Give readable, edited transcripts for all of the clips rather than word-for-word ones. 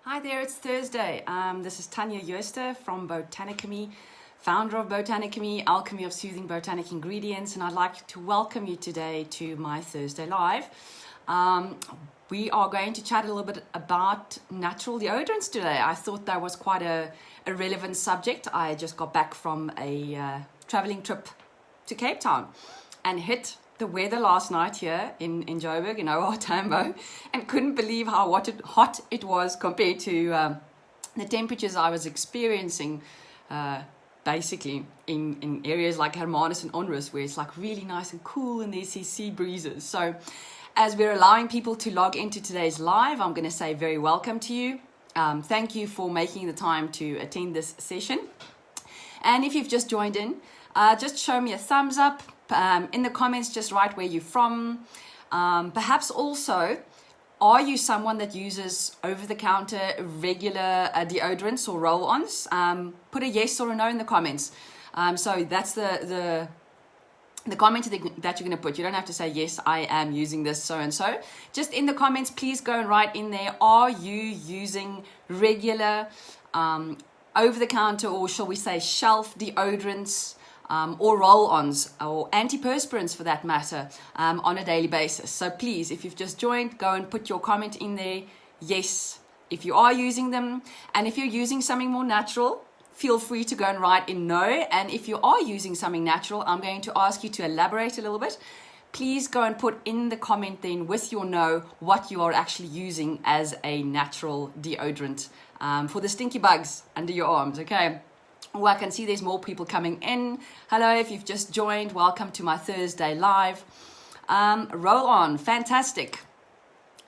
Hi there, it's Thursday. This is Tanya Jooste from Botanicamy, founder of Botanicamy, Alchemy of Soothing Botanic Ingredients, and I'd like to welcome you today to my Thursday Live. We are going to chat a little bit about natural deodorants today. I thought that was quite a relevant subject. I just got back from a traveling trip to Cape Town and hit the weather last night here in Joburg, in OR Tambo, and couldn't believe how hot it was compared to the temperatures I was experiencing basically in areas like Hermanus and Onrus, where it's like really nice and cool and there's these sea breezes. So as we're allowing people to log into today's live, I'm going to say very welcome to you. Thank you for making the time to attend this session. And if you've just joined in, just show me a thumbs up. In the comments, just write where you're from. Perhaps also, are you someone that uses over-the-counter regular deodorants or roll-ons? Put a yes or a no in the comments. So that's the comment that you're going to put. You don't have to say, yes, I am using this so-and-so. Just in the comments, please go and write in there, are you using regular over-the-counter, or shall we say shelf deodorants, or roll-ons or antiperspirants for that matter, on a daily basis. So please, if you've just joined, go and put your comment in there, yes, if you are using them. And if you're using something more natural, feel free to go and write in no. And if you are using something natural, I'm going to ask you to elaborate a little bit. Please go and put in the comment then with your no what you are actually using as a natural deodorant for the stinky bugs under your arms, okay? Oh, I can see there's more people coming in. Hello, if you've just joined, welcome to my Thursday Live. Roll on, fantastic.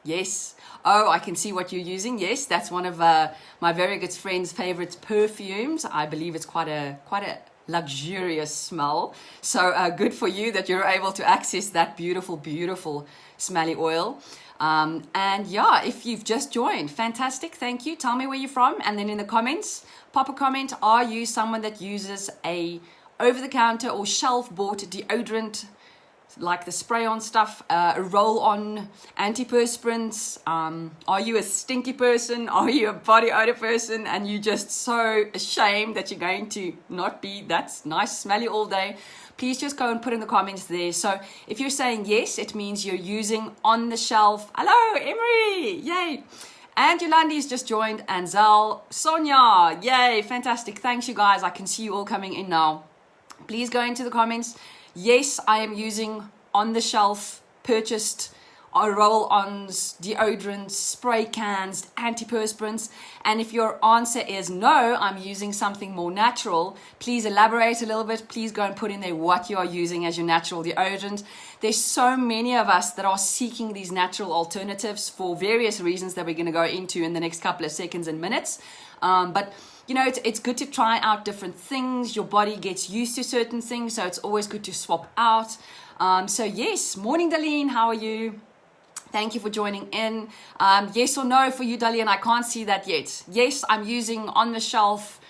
Yes. Oh, I can see what you're using. Yes, that's one of my very good friend's favorite perfumes. I believe it's quite a luxurious smell. So good for you that you're able to access that beautiful, beautiful smelly oil. And yeah, if you've just joined, fantastic, thank you. Tell me where you're from, and then in the comments, pop a comment. Are you someone that uses a over-the-counter or shelf-bought deodorant, like the spray-on stuff, a roll-on antiperspirants? Are you a stinky person? Are you a body odor person? And you're just so ashamed that you're going to not be that nice smelly all day? Please just go and put in the comments there. So if you're saying yes, it means you're using on the shelf. Hello, Emery, yay. And Yolandi's just joined, and Zal, Sonia, yay, fantastic. Thanks, you guys. I can see you all coming in now. Please go into the comments. Yes, I am using on the shelf, purchased roll-ons, deodorants, spray cans, antiperspirants. And if your answer is no, I'm using something more natural, please elaborate a little bit. Please go and put in there what you are using as your natural deodorant. There's so many of us that are seeking these natural alternatives for various reasons that we're going to go into in the next couple of seconds and minutes. But you know, it's good to try out different things. Your body gets used to certain things, so it's always good to swap out. So yes, morning Darlene, how are you? Thank you for joining in. Yes or no for you, Darlene? I can't see that yet. Yes, I'm using on the shelf,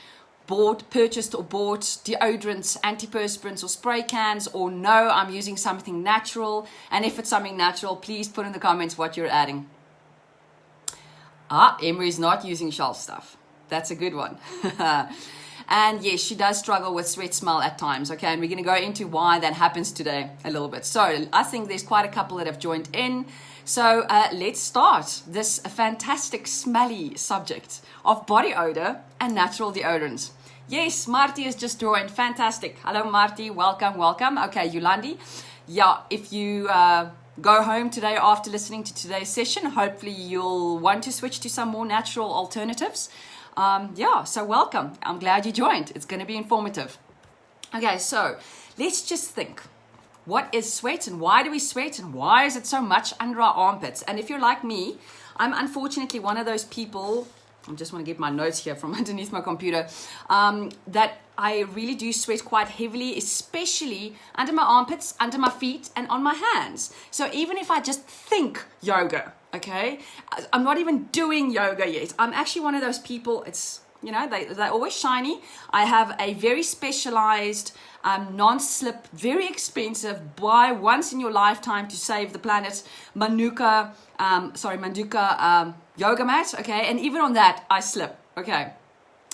purchased or bought deodorants, antiperspirants or spray cans, or no, I'm using something natural. And if it's something natural, please put in the comments what you're adding. Emery's not using shelf stuff. That's a good one. And yes, she does struggle with sweat smell at times. Okay, and we're going to go into why that happens today a little bit. So I think there's quite a couple that have joined in. So let's start this fantastic smelly subject of body odor and natural deodorants. Yes, Marty has just joined. Fantastic. Hello, Marty. Welcome, welcome. Okay, Yolandi. Yeah, if you go home today after listening to today's session, hopefully you'll want to switch to some more natural alternatives. Yeah, so welcome. I'm glad you joined. It's going to be informative. Okay, so let's just think. What is sweat, and why do we sweat, and why is it so much under our armpits? And if you're like me, I'm unfortunately one of those people, I just want to get my notes here from underneath my computer, that I really do sweat quite heavily, especially under my armpits, under my feet, and on my hands. So even if I just think yoga, okay, I'm not even doing yoga yet. I'm actually one of those people, it's You know, they're always shiny. I have a very specialized non-slip, very expensive, buy once in your lifetime to save the planet, Manuka yoga mat, okay? And even on that, I slip, okay?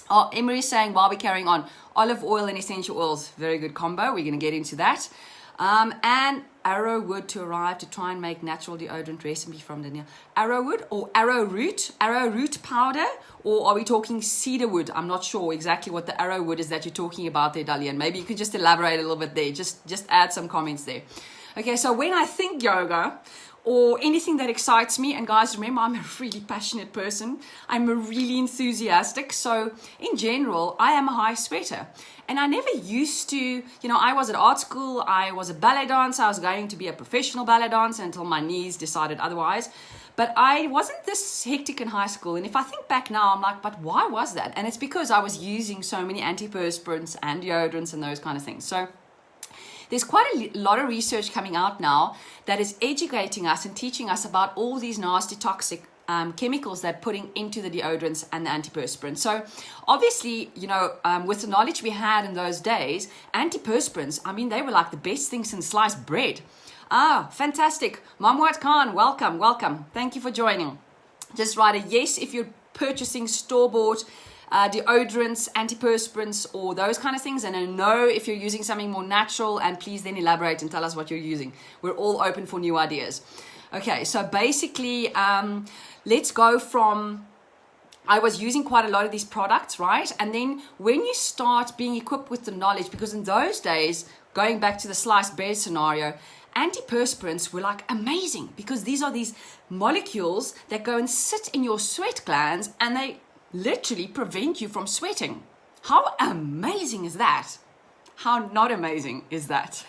Oh, Emery's saying, while we're carrying on, olive oil and essential oils, very good combo. We're going to get into that. And arrowwood to arrive to try and make natural deodorant recipe from Danielle. Arrowwood or arrowroot powder, or are we talking cedarwood? I'm not sure exactly what the arrowwood is that you're talking about there, Dalian. Maybe you could just elaborate a little bit there. Just add some comments there. Okay, so when I think yoga or anything that excites me, and guys, remember, I'm a really passionate person. I'm a really enthusiastic. So in general, I am a high sweater. And I never used to, you know, I was at art school, I was a ballet dancer, I was going to be a professional ballet dancer until my knees decided otherwise. But I wasn't this hectic in high school. And if I think back now, I'm like, but why was that? And it's because I was using so many antiperspirants and deodorants and those kind of things. So there's quite a lot of research coming out now that is educating us and teaching us about all these nasty toxic chemicals they're putting into the deodorants and the antiperspirants. So obviously, you know, with the knowledge we had in those days, antiperspirants, I mean, they were like the best things since sliced bread. Ah, fantastic. Mamwat Khan, welcome. Thank you for joining. Just write a yes if you're purchasing store-bought deodorants, antiperspirants, or those kind of things, and a no if you're using something more natural, and please then elaborate and tell us what you're using. We're all open for new ideas. Okay, so basically, let's go from, I was using quite a lot of these products, right? And then when you start being equipped with the knowledge, because in those days, going back to the sliced bread scenario, antiperspirants were like amazing, because these are these molecules that go and sit in your sweat glands, and they literally prevent you from sweating. How amazing is that? How not amazing is that?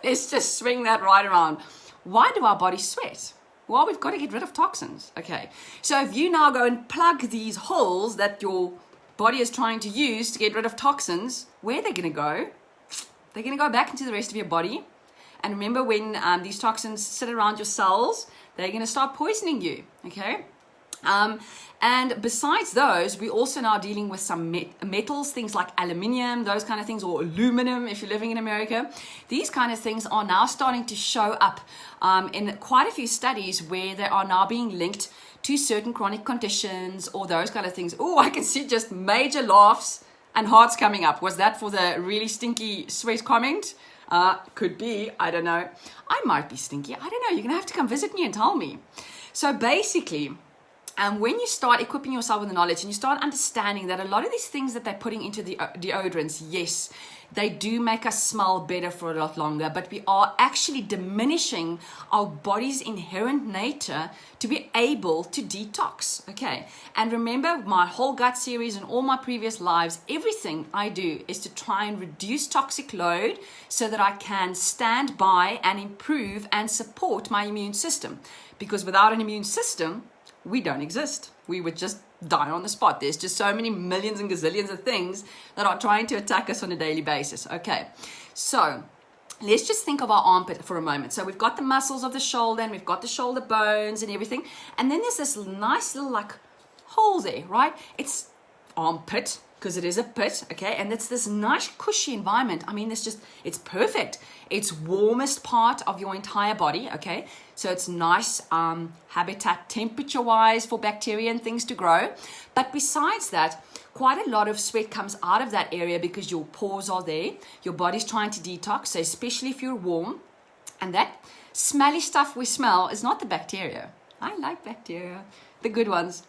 Let's just swing that right around. Why do our bodies sweat? Well, we've got to get rid of toxins. Okay, so if you now go and plug these holes that your body is trying to use to get rid of toxins, where are they going to go? They're going to go back into the rest of your body. And remember, when these toxins sit around your cells, they're going to start poisoning you. Okay. And besides those, we're also now dealing with some metals, things like aluminium, those kind of things, or aluminum if you're living in America. These kind of things are now starting to show up in quite a few studies where they are now being linked to certain chronic conditions or those kind of things. Oh, I can see just major laughs and hearts coming up. Was that for the really stinky sweat comment? Could be, I don't know. I might be stinky, I don't know. You're going to have to come visit me and tell me. So basically, when you start equipping yourself with the knowledge and you start understanding that a lot of these things that they're putting into the deodorants, yes, they do make us smell better for a lot longer, but we are actually diminishing our body's inherent nature to be able to detox, okay? And remember, my whole gut series and all my previous lives, everything I do is to try and reduce toxic load so that I can stand by and improve and support my immune system. Because without an immune system, we don't exist. We would just die on the spot. There's just so many millions and gazillions of things that are trying to attack us on a daily basis. Okay, so let's just think of our armpit for a moment. So we've got the muscles of the shoulder and we've got the shoulder bones and everything. And then there's this nice little like hole there, right? It's armpit because it is a pit, okay? And it's this nice cushy environment. I mean, it's perfect. It's warmest part of your entire body, okay? So it's nice habitat temperature-wise for bacteria and things to grow. But besides that, quite a lot of sweat comes out of that area because your pores are there. Your body's trying to detox, so especially if you're warm. And that smelly stuff we smell is not the bacteria. I like bacteria, the good ones.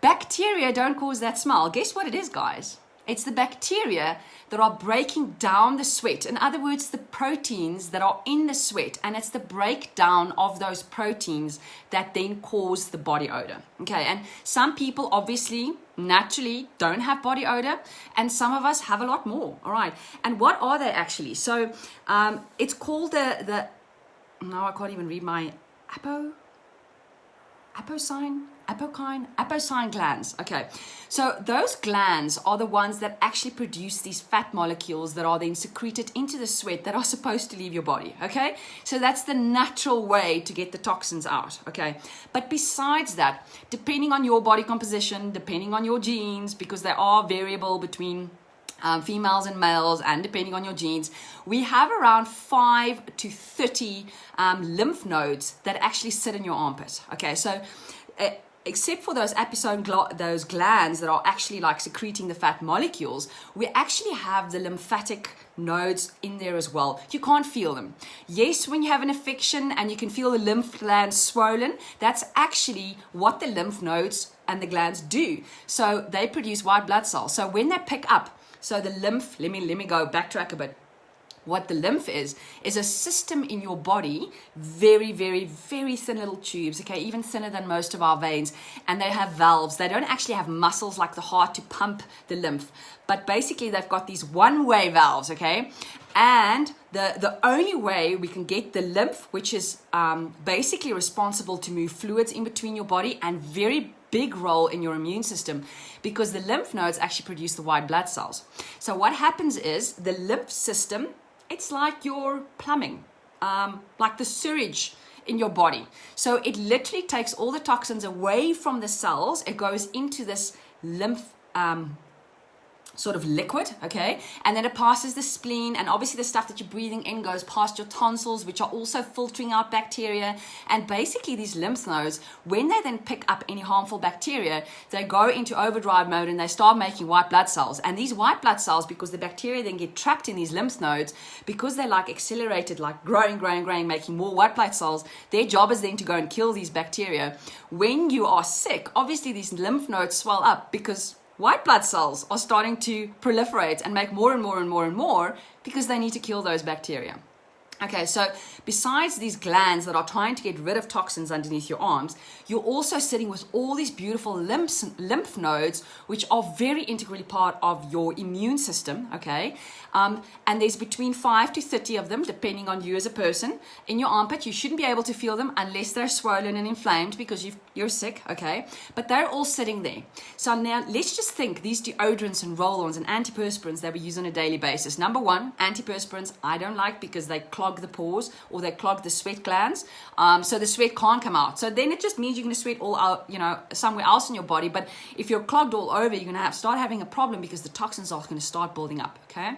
Bacteria don't cause that smell. Guess what it is, guys? It's the bacteria that are breaking down the sweat. In other words, the proteins that are in the sweat. And it's the breakdown of those proteins that then cause the body odor. Okay, and some people obviously naturally don't have body odor, and some of us have a lot more. All right, and what are they actually? So it's called the now I can't even read my apocryne glands. Okay, so those glands are the ones that actually produce these fat molecules that are then secreted into the sweat that are supposed to leave your body. Okay, so that's the natural way to get the toxins out. Okay, but besides that, depending on your body composition, depending on your genes, because they are variable between females and males, and depending on your genes, we have around 5 to 30 lymph nodes that actually sit in your armpit. Okay, so except for those those glands that are actually like secreting the fat molecules, we actually have the lymphatic nodes in there as well. You can't feel them. Yes, when you have an infection and you can feel the lymph glands swollen, that's actually what the lymph nodes and the glands do. So they produce white blood cells. So when they pick up, so the lymph, let me go backtrack a bit. What the lymph is a system in your body, very, very, very thin little tubes, okay, even thinner than most of our veins, and they have valves. They don't actually have muscles like the heart to pump the lymph, but basically they've got these one-way valves, okay, and the only way we can get the lymph, which is basically responsible to move fluids in between your body and very big role in your immune system, because the lymph nodes actually produce the white blood cells. So what happens is the lymph system, it's like your plumbing, like the sewage in your body. So it literally takes all the toxins away from the cells. It goes into this lymph sort of liquid, okay, and then it passes the spleen, and obviously the stuff that you're breathing in goes past your tonsils, which are also filtering out bacteria. And basically these lymph nodes, when they then pick up any harmful bacteria, they go into overdrive mode and they start making white blood cells. And these white blood cells, because the bacteria then get trapped in these lymph nodes, because they're like accelerated, like growing, making more white blood cells, their job is then to go and kill these bacteria. When you are sick, obviously these lymph nodes swell up because white blood cells are starting to proliferate and make more and more because they need to kill those bacteria. Okay, so besides these glands that are trying to get rid of toxins underneath your arms, you're also sitting with all these beautiful lymph nodes, which are very integrally part of your immune system, okay? And there's between 5 to 30 of them, depending on you as a person. In your armpit, you shouldn't be able to feel them unless they're swollen and inflamed because you're sick, okay? But they're all sitting there. So now let's just think these deodorants and roll-ons and antiperspirants that we use on a daily basis. Number one, antiperspirants I don't like because they clog the pores or they clog the sweat glands, so the sweat can't come out. So then it just means you're going to sweat all out, somewhere else in your body. But if you're clogged all over, you're going to start having a problem because the toxins are going to start building up, okay?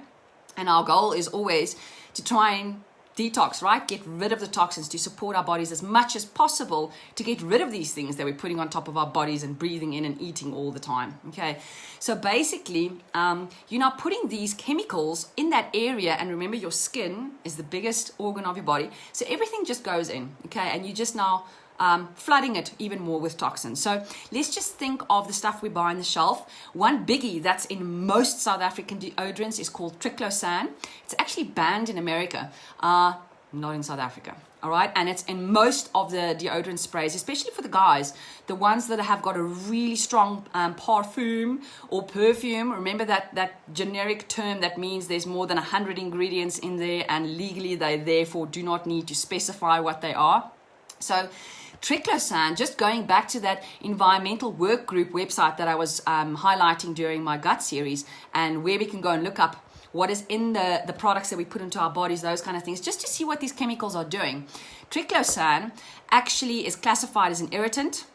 And our goal is always to try and detox, right? Get rid of the toxins to support our bodies as much as possible to get rid of these things that we're putting on top of our bodies and breathing in and eating all the time, okay? So basically, you're now putting these chemicals in that area, and remember your skin is the biggest organ of your body, so everything just goes in, okay? And you just now flooding it even more with toxins. So let's just think of the stuff we buy on the shelf. One biggie that's in most South African deodorants is called triclosan. It's actually banned in America, not in South Africa. All right, and it's in most of the deodorant sprays, especially for the guys, the ones that have got a really strong parfum or perfume. Remember that generic term that means there's more than 100 ingredients in there, and legally they therefore do not need to specify what they are. So triclosan, just going back to that environmental work group website that I was highlighting during my gut series, and where we can go and look up what is in the products that we put into our bodies, those kind of things, just to see what these chemicals are doing. Triclosan actually is classified as an irritant.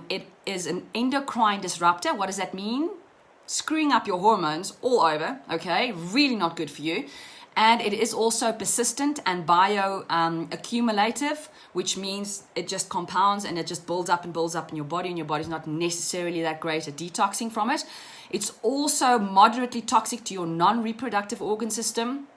It is an endocrine disruptor. What does that mean? Screwing up your hormones all over, okay? Really not good for you. And it is also persistent and bioaccumulative, which means it just compounds and it just builds up in your body, and your body's not necessarily that great at detoxing from it. It's also moderately toxic to your non-reproductive organ system.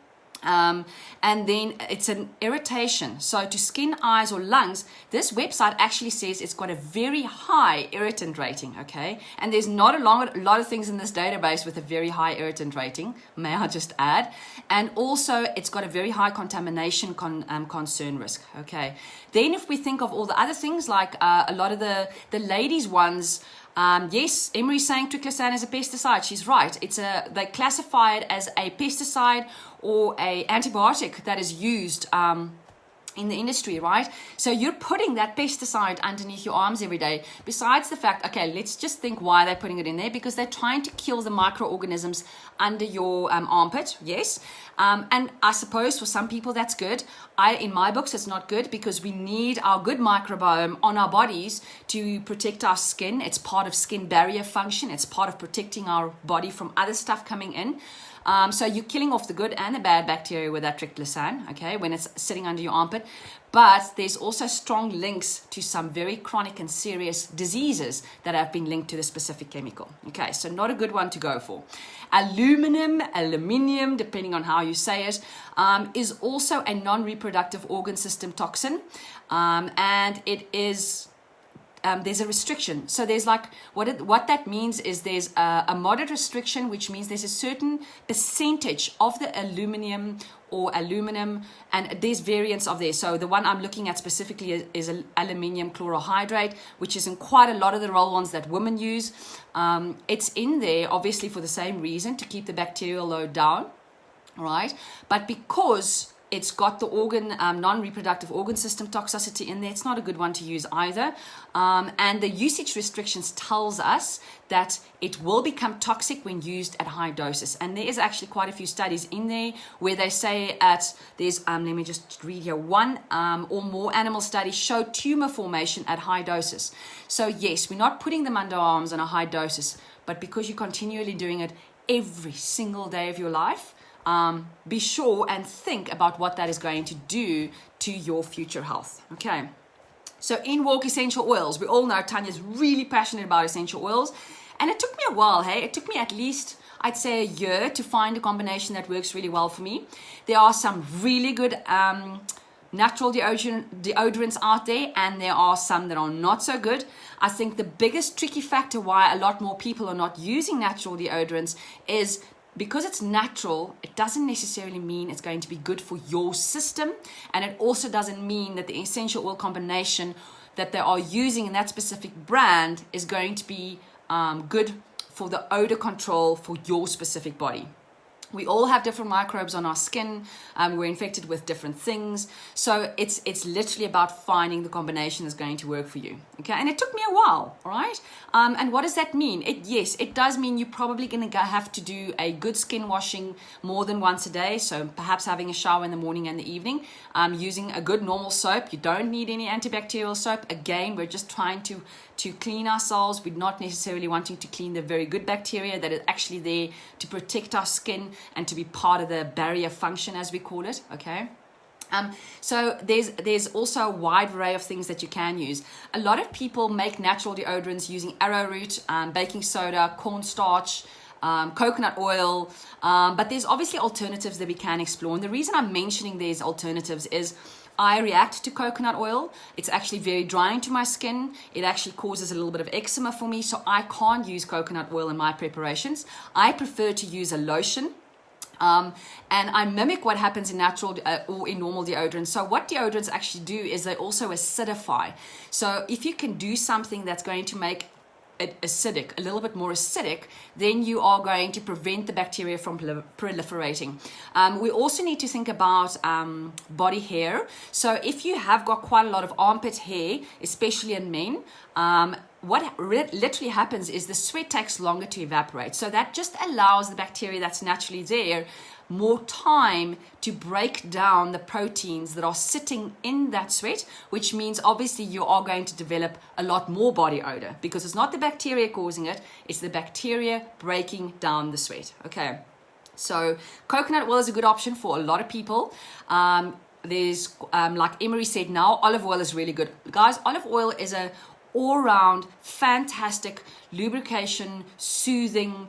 And then it's an irritation. So to skin, eyes, or lungs, this website actually says it's got a very high irritant rating, okay? And there's not a lot of things in this database with a very high irritant rating, may I just add. And also it's got a very high contamination concern risk, okay? Then if we think of all the other things, like a lot of the ladies' ones, yes, Emery's saying triclosan is a pesticide. She's right. They classify it as a pesticide or a antibiotic that is used in in the industry, right? So you're putting that pesticide underneath your arms every day. Besides the fact, okay, let's just think why they're putting it in there, because they're trying to kill the microorganisms under your armpit, yes. And I suppose for some people that's good. In my books, it's not good, because we need our good microbiome on our bodies to protect our skin. It's part of skin barrier function. It's part of protecting our body from other stuff coming in. So you're killing off the good and the bad bacteria with that triclosan, okay, when it's sitting under your armpit. But there's also strong links to some very chronic and serious diseases that have been linked to the specific chemical. Okay, so not a good one to go for. Aluminium, depending on how you say it, is also a non-reproductive organ system toxin. And it is... there's a restriction. So there's like, what that means is there's a moderate restriction, which means there's a certain percentage of the aluminum, and there's variants of there. So the one I'm looking at specifically is aluminium chlorohydrate, which is in quite a lot of the roll-ons that women use. It's in there, obviously, for the same reason, to keep the bacterial load down, right? But because it's got the non-reproductive organ system toxicity in there, it's not a good one to use either. And the usage restrictions tells us that it will become toxic when used at high doses. And there is actually quite a few studies in there where they say there's, let me just read here, 1 or more animal studies show tumor formation at high doses. So yes, we're not putting them under our arms on a high doses, but because you're continually doing it every single day of your life, be sure and think about what that is going to do to your future health. Okay. So in walk essential oils, we all know Tanya's really passionate about essential oils, and it took me a while. Hey, it took me at least, I'd say, a year to find a combination that works really well for me. There are some really good natural deodorants out there, and there are some that are not so good. I think the biggest tricky factor why a lot more people are not using natural deodorants is because it's natural. It doesn't necessarily mean it's going to be good for your system, and it also doesn't mean that the essential oil combination that they are using in that specific brand is going to be good for the odor control for your specific body. We all have different microbes on our skin. We're infected with different things. So it's literally about finding the combination that's going to work for you. Okay, and it took me a while, all right? And what does that mean? Yes, it does mean you're probably going to have to do a good skin washing more than once a day. So perhaps having a shower in the morning and the evening, using a good normal soap. You don't need any antibacterial soap. Again, we're just trying to clean ourselves. We're not necessarily wanting to clean the very good bacteria that is actually there to protect our skin and to be part of the barrier function, as we call it, okay? So there's also a wide array of things that you can use. A lot of people make natural deodorants using arrowroot, baking soda, cornstarch, coconut oil, but there's obviously alternatives that we can explore. And the reason I'm mentioning these alternatives is I react to coconut oil. It's actually very drying to my skin. It actually causes a little bit of eczema for me, so I can't use coconut oil in my preparations. I prefer to use a lotion. And I mimic what happens in natural or in normal deodorants. So what deodorants actually do is they also acidify. So if you can do something that's going to make it acidic, a little bit more acidic, then you are going to prevent the bacteria from proliferating. We also need to think about body hair. So if you have got quite a lot of armpit hair, especially in men, what literally happens is the sweat takes longer to evaporate. So that just allows the bacteria that's naturally there more time to break down the proteins that are sitting in that sweat, which means obviously you are going to develop a lot more body odor because it's not the bacteria causing it, it's the bacteria breaking down the sweat. Okay, so coconut oil is a good option for a lot of people. There's, like Emery said now, olive oil is really good. Guys, olive oil is a all-round fantastic lubrication, soothing,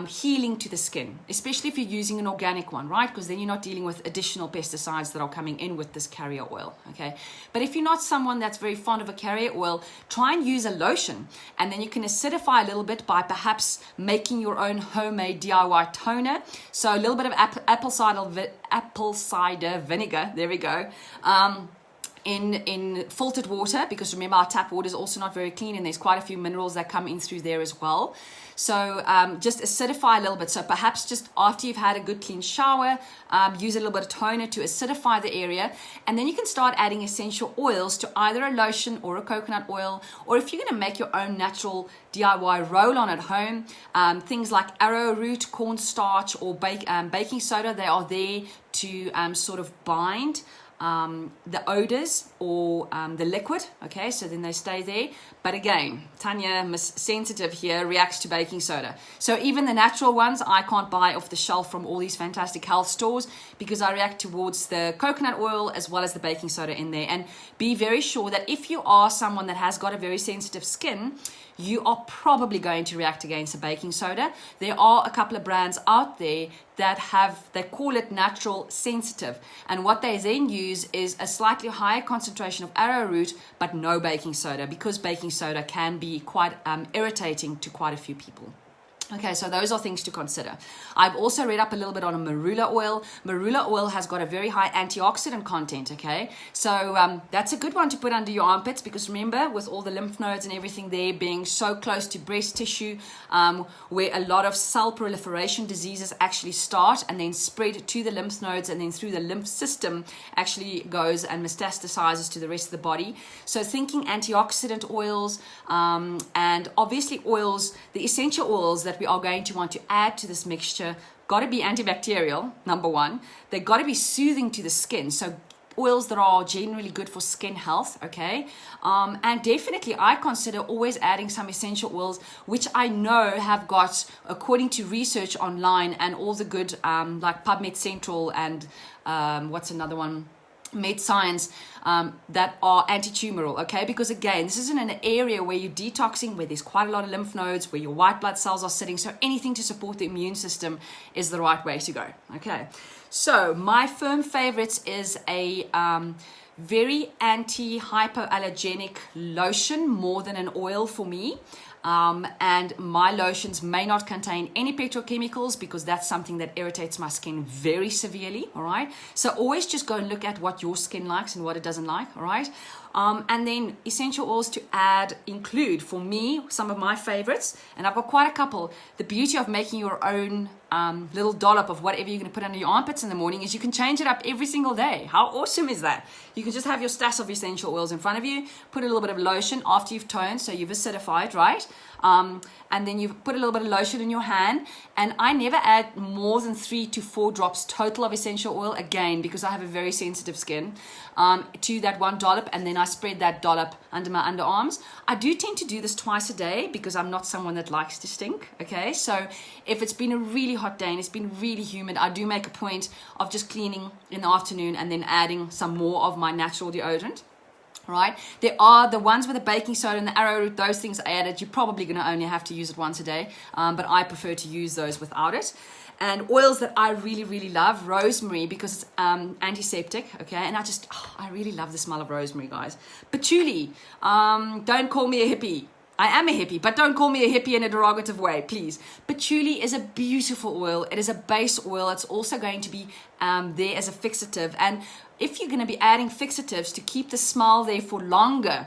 healing to the skin, especially if you're using an organic one, right? Because then you're not dealing with additional pesticides that are coming in with this carrier oil, okay? But if you're not someone that's very fond of a carrier oil, try and use a lotion, and then you can acidify a little bit by perhaps making your own homemade DIY toner. So a little bit of apple cider vinegar, there we go. in filtered water, because remember our tap water is also not very clean and there's quite a few minerals that come in through there as well. So just acidify a little bit. So perhaps just after you've had a good clean shower, use a little bit of toner to acidify the area, and then you can start adding essential oils to either a lotion or a coconut oil, or if you're going to make your own natural DIY roll-on at home, things like arrowroot, cornstarch, or baking soda, they are there to sort of bind the odors or the liquid, okay, so then they stay there. But again, Tanya, Miss Sensitive here, reacts to baking soda. So even the natural ones I can't buy off the shelf from all these fantastic health stores, because I react towards the coconut oil as well as the baking soda in there. And be very sure that if you are someone that has got a very sensitive skin, you are probably going to react against the baking soda. There are a couple of brands out there that they call it natural sensitive. And what they then use is a slightly higher concentration of arrowroot, but no baking soda, because baking soda can be quite irritating to quite a few people. Okay, so those are things to consider. I've also read up a little bit on a marula oil. Marula oil has got a very high antioxidant content, okay? So that's a good one to put under your armpits, because remember, with all the lymph nodes and everything there being so close to breast tissue, where a lot of cell proliferation diseases actually start and then spread to the lymph nodes, and then through the lymph system actually goes and metastasizes to the rest of the body. So thinking antioxidant oils, and obviously oils, the essential oils that we are going to want to add to this mixture, got to be antibacterial, number one. They got to be soothing to the skin. So oils that are generally good for skin health, okay? And definitely I consider always adding some essential oils, which I know have got, according to research online and all the good, like PubMed Central and what's another one? MedScience, that are anti-tumoral, okay? Because again, this isn't an area where you're detoxing, where there's quite a lot of lymph nodes, where your white blood cells are sitting, so anything to support the immune system is the right way to go, okay? So my firm favorites is a very anti-hypoallergenic lotion, more than an oil for me. And my lotions may not contain any petrochemicals, because that's something that irritates my skin very severely, all right? So always just go and look at what your skin likes and what it doesn't like, all right? And then essential oils to add include, for me, some of my favorites, and I've got quite a couple. The beauty of making your own little dollop of whatever you're going to put under your armpits in the morning is you can change it up every single day. How awesome is that? You can just have your stash of essential oils in front of you, put a little bit of lotion after you've toned, so you've acidified, right? And then you put a little bit of lotion in your hand, and I never add more than 3 to 4 drops total of essential oil, again, because I have a very sensitive skin, to that one dollop, and then I spread that dollop under my underarms. I do tend to do this twice a day because I'm not someone that likes to stink, okay? So if it's been a really hot day and it's been really humid, I do make a point of just cleaning in the afternoon and then adding some more of my natural deodorant. Right, there are the ones with the baking soda and the arrowroot, those things I added. You're probably going to only have to use it once a day, but I prefer to use those without it. And oils that I really, really love, rosemary, because it's antiseptic, okay? And I really love the smell of rosemary, guys. Patchouli, don't call me a hippie. I am a hippie, but don't call me a hippie in a derogative way, please. Patchouli is a beautiful oil. It is a base oil. It's also going to be there as a fixative. And if you're going to be adding fixatives to keep the smell there for longer,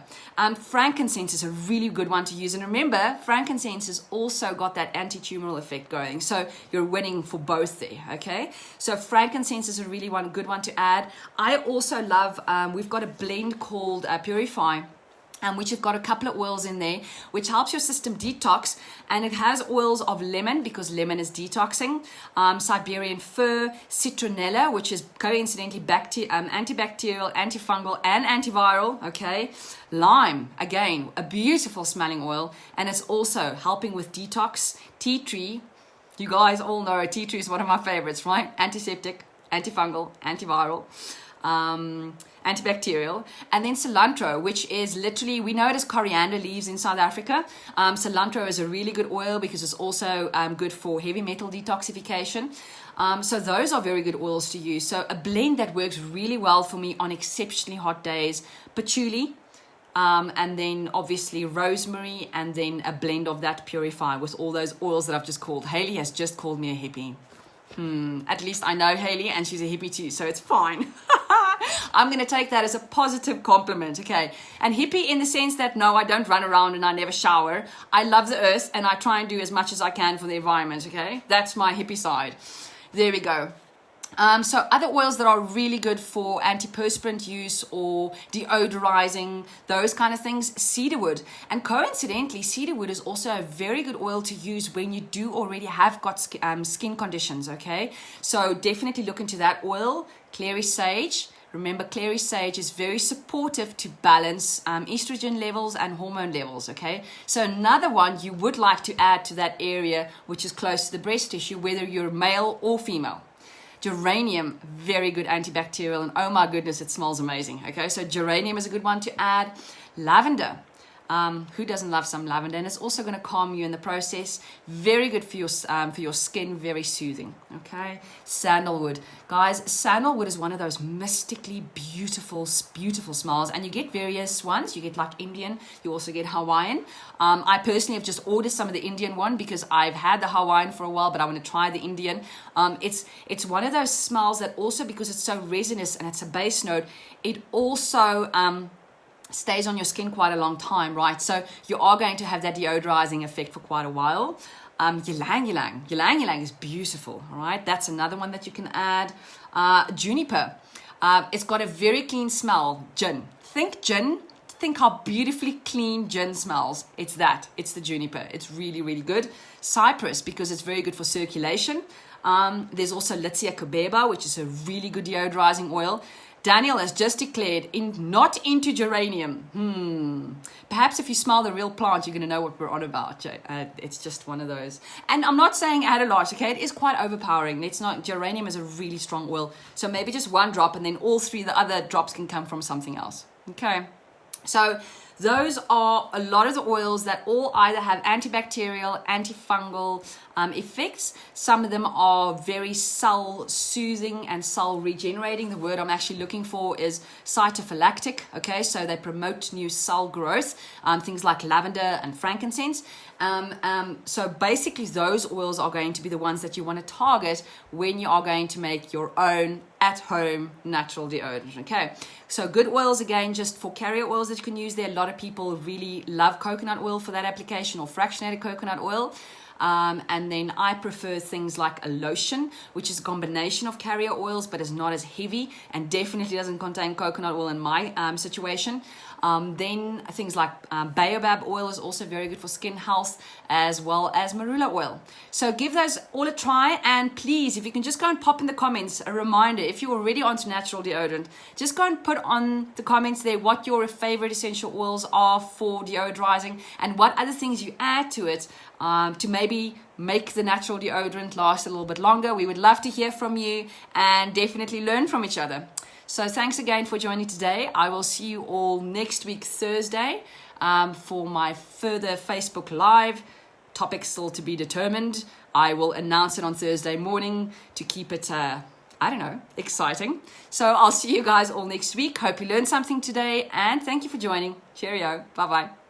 frankincense is a really good one to use. And remember, frankincense has also got that anti-tumoral effect going. So you're winning for both there, okay? So frankincense is a really good one to add. I also love, we've got a blend called Purify, which have got a couple of oils in there, which helps your system detox. And it has oils of lemon, because lemon is detoxing, Siberian fir, citronella, which is coincidentally antibacterial, antifungal, and antiviral, okay? Lime, again, a beautiful smelling oil, and it's also helping with detox. Tea tree, you guys all know tea tree is one of my favorites, right? Antiseptic, antifungal, antiviral. Antibacterial, and then cilantro, which is literally, we know it as coriander leaves in South Africa. Cilantro is a really good oil because it's also good for heavy metal detoxification. So those are very good oils to use. So a blend that works really well for me on exceptionally hot days, patchouli, and then obviously rosemary, and then a blend of that Purify with all those oils that I've just called. Haley has just called me a hippie. At least I know Haley, and she's a hippie too, so it's fine. I'm going to take that as a positive compliment, okay? And hippie in the sense that, no, I don't run around and I never shower. I love the earth and I try and do as much as I can for the environment, okay? That's my hippie side. There we go. So other oils that are really good for antiperspirant use or deodorizing, those kind of things, cedarwood. And coincidentally, cedarwood is also a very good oil to use when you do already have got skin conditions, okay? So definitely look into that oil. Clary sage. Remember, clary sage is very supportive to balance estrogen levels and hormone levels, okay? So another one you would like to add to that area, which is close to the breast tissue, whether you're male or female. Geranium, very good antibacterial, and oh my goodness, it smells amazing. Okay, so geranium is a good one to add. Lavender, who doesn't love some lavender? And it's also going to calm you in the process. Very good for your skin, very soothing. Okay, sandalwood, guys. Sandalwood is one of those mystically beautiful smells, and you get various ones. You get like Indian, you also get Hawaiian. I personally have just ordered some of the Indian one because I've had the Hawaiian for a while, but I want to try the Indian. It's one of those smells that also, because it's so resinous and it's a base note, it also stays on your skin quite a long time, right? So you are going to have that deodorizing effect for quite a while. Ylang ylang is beautiful, all right? That's another one that you can add. Juniper, it's got a very clean smell. Gin, think how beautifully clean gin smells. It's the juniper. It's really, really good. Cypress, because it's very good for circulation. There's also Litsea cubeba, which is a really good deodorizing oil. Daniel has just declared not into geranium. Perhaps if you smell the real plant, you're going to know what we're on about. It's just one of those. And I'm not saying add a lot, okay? It is quite overpowering. It's not. Geranium is a really strong oil. So maybe just one drop, and then all three, the other drops can come from something else. Okay. So those are a lot of the oils that all either have antibacterial, antifungal effects. Some of them are very cell soothing and cell regenerating. The word I'm actually looking for is cytophylactic. Okay, so they promote new cell growth. Things like lavender and frankincense. So basically those oils are going to be the ones that you want to target when you are going to make your own at-home natural deodorant. Okay, so good oils, again, just for carrier oils that you can use there. A lot of people really love coconut oil for that application, or fractionated coconut oil. And then I prefer things like a lotion, which is a combination of carrier oils but is not as heavy and definitely doesn't contain coconut oil in my situation. Then things like baobab oil is also very good for skin health, as well as marula oil. So give those all a try, and please, if you can just go and pop in the comments a reminder, if you're already onto natural deodorant, just go and put on the comments there what your favorite essential oils are for deodorizing and what other things you add to it to maybe make the natural deodorant last a little bit longer. We would love to hear from you and definitely learn from each other. So thanks again for joining today. I will see you all next week, Thursday, for my further Facebook Live. Topic still to be determined. I will announce it on Thursday morning to keep it, exciting. So I'll see you guys all next week. Hope you learned something today, and thank you for joining. Cheerio. Bye-bye.